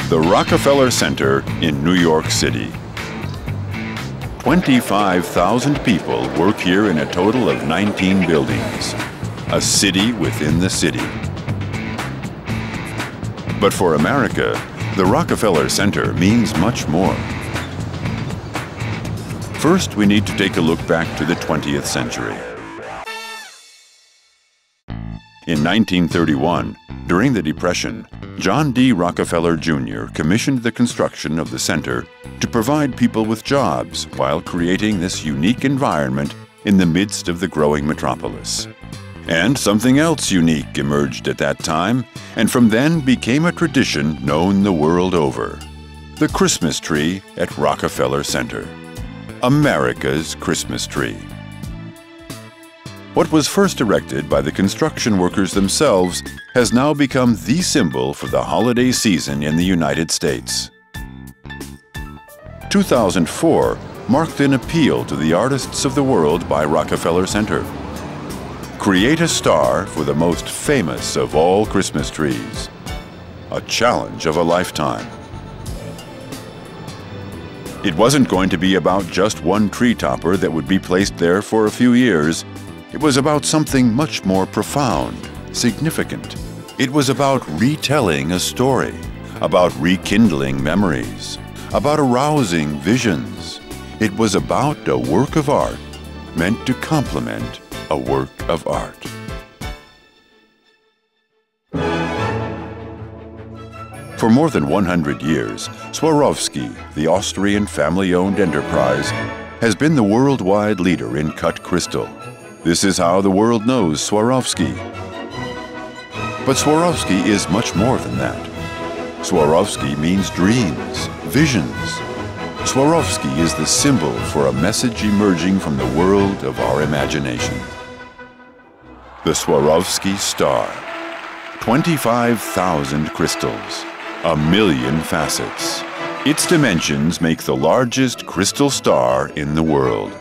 The Rockefeller Center in New York City. 25,000 people work here in a total of 19 buildings. A city within the city. But for America, the Rockefeller Center means much more. First, we need to take a look back to the 20th century. In 1931, during the Depression, John D. Rockefeller Jr. commissioned the construction of the center to provide people with jobs while creating this unique environment in the midst of the growing metropolis. And something else unique emerged at that time, and from then became a tradition known the world over. The Christmas tree at Rockefeller Center. America's Christmas tree. What was first erected by the construction workers themselves has now become the symbol for the holiday season in the United States. 2004 marked an appeal to the artists of the world by Rockefeller Center. Create a star for the most famous of all Christmas trees. A challenge of a lifetime. It wasn't going to be about just one tree topper that would be placed there for a few years. It was about something much more profound, significant. It was about retelling a story, about rekindling memories, about arousing visions. It was about a work of art meant to complement a work of art. For more than 100 years, Swarovski, the Austrian family-owned enterprise, has been the worldwide leader in cut crystal. This is how the world knows Swarovski. But Swarovski is much more than that. Swarovski means dreams, visions. Swarovski is the symbol for a message emerging from the world of our imagination. The Swarovski star. 25,000 crystals, 1,000,000 facets. Its dimensions make the largest crystal star in the world.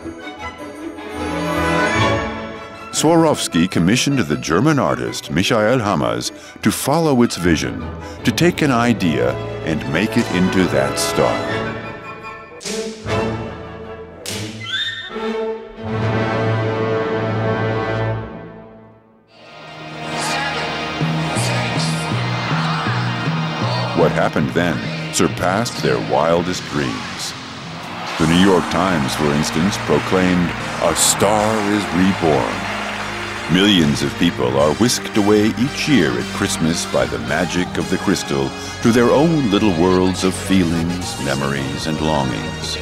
Swarovski commissioned the German artist Michael Hammers to follow its vision, to take an idea and make it into that star. What happened then surpassed their wildest dreams. The New York Times, for instance, proclaimed, "A star is reborn." Millions of people are whisked away each year at Christmas by the magic of the crystal to their own little worlds of feelings, memories, and longings.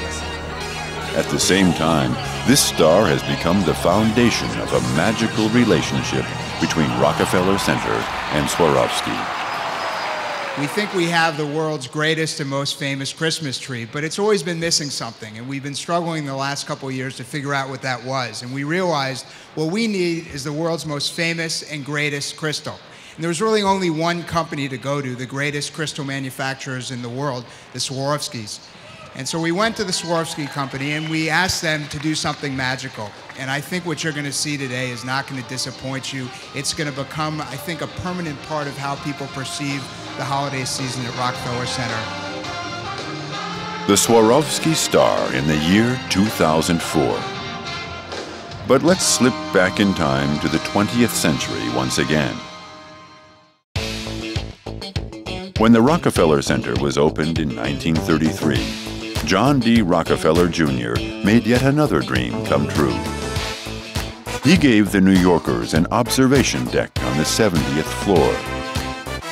At the same time, this star has become the foundation of a magical relationship between Rockefeller Center and Swarovski. We think we have the world's greatest and most famous Christmas tree, but it's always been missing something, and we've been struggling the last couple of years to figure out what that was. And we realized what we need is the world's most famous and greatest crystal. And there was really only one company to go to, the greatest crystal manufacturers in the world, the Swarovskis. And so we went to the Swarovski company and we asked them to do something magical. And I think what you're going to see today is not going to disappoint you. It's going to become, I think, a permanent part of how people perceive the holiday season at Rockefeller Center. The Swarovski star in the year 2004. But let's slip back in time to the 20th century once again. When the Rockefeller Center was opened in 1933, John D. Rockefeller Jr. made yet another dream come true. He gave the New Yorkers an observation deck on the 70th floor.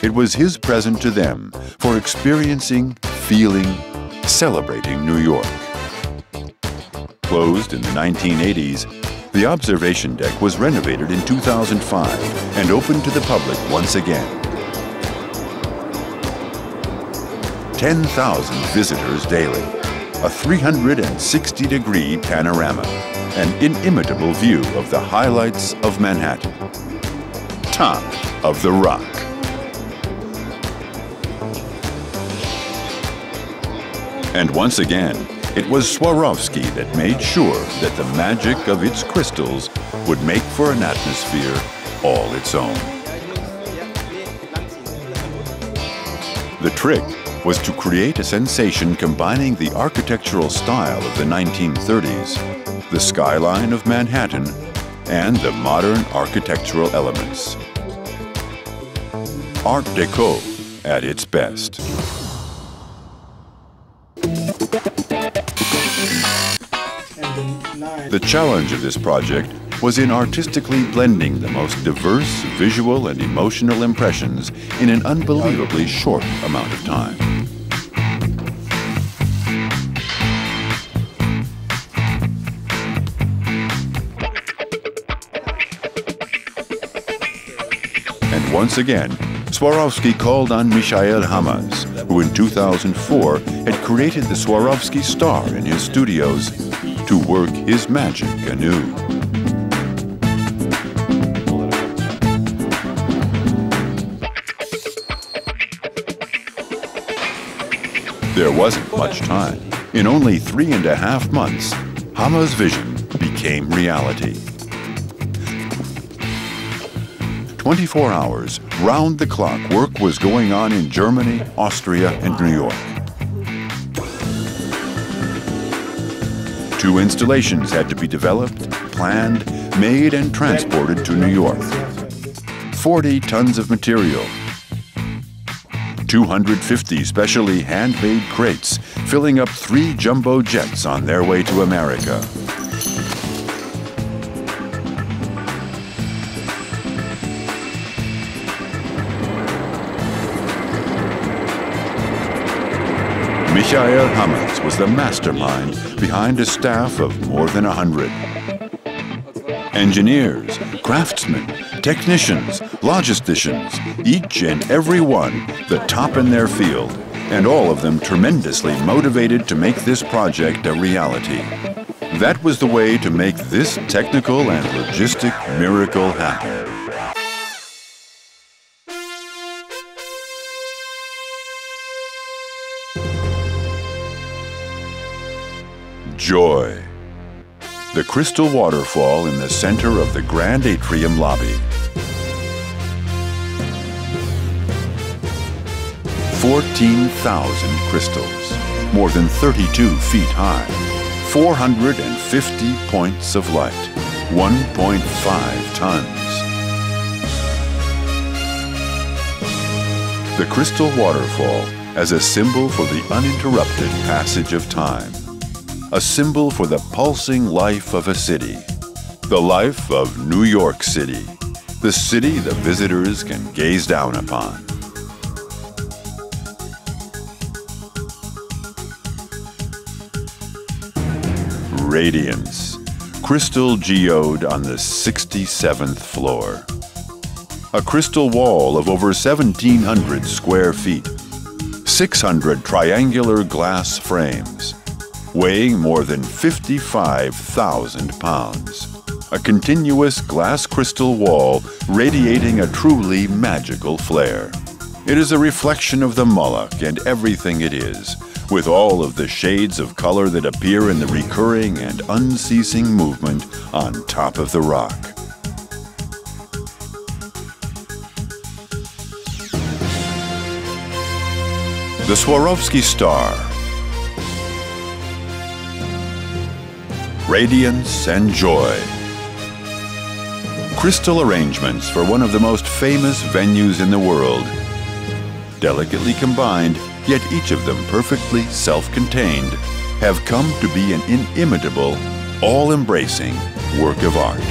It was his present to them for experiencing, feeling, celebrating New York. Closed in the 1980s, the observation deck was renovated in 2005 and opened to the public once again. 10,000 visitors daily, a 360-degree panorama, an inimitable view of the highlights of Manhattan. Top of the Rock. And once again, it was Swarovski that made sure that the magic of its crystals would make for an atmosphere all its own. The trick was to create a sensation combining the architectural style of the 1930s, the skyline of Manhattan, and the modern architectural elements. Art Deco at its best. The challenge of this project was in artistically blending the most diverse visual and emotional impressions in an unbelievably short amount of time. And once again, Swarovski called on Michael Hamas, who in 2004 had created the Swarovski star in his studios, to work his magic anew. There wasn't much time. In only 3.5 months, Hamas' vision became reality. 24 hours, round-the-clock work was going on in Germany, Austria, and New York. 2 installations had to be developed, planned, made, and transported to New York. 40 tons of material. 250 specially handmade crates filling up 3 jumbo jets on their way to America. Michael Hamas was the mastermind behind a staff of more than 100. Engineers, craftsmen, technicians, logisticians, each and every one the top in their field, and all of them tremendously motivated to make this project a reality. That was the way to make this technical and logistic miracle happen. Joy. The crystal waterfall in the center of the grand atrium lobby. 14,000 crystals, more than 32 feet high, 450 points of light, 1.5 tons. The crystal waterfall as a symbol for the uninterrupted passage of time. A symbol for the pulsing life of a city. The life of New York City. The city the visitors can gaze down upon. Radiance. Crystal geode on the 67th floor. A crystal wall of over 1,700 square feet. 600 triangular glass frames. Weighing more than 55,000 pounds. A continuous glass crystal wall radiating a truly magical flare. It is a reflection of the Moloch and everything it is, with all of the shades of color that appear in the recurring and unceasing movement on top of the rock. The Swarovski star. Radiance and joy. Crystal arrangements for one of the most famous venues in the world. Delicately combined, yet each of them perfectly self-contained, have come to be an inimitable, all-embracing work of art.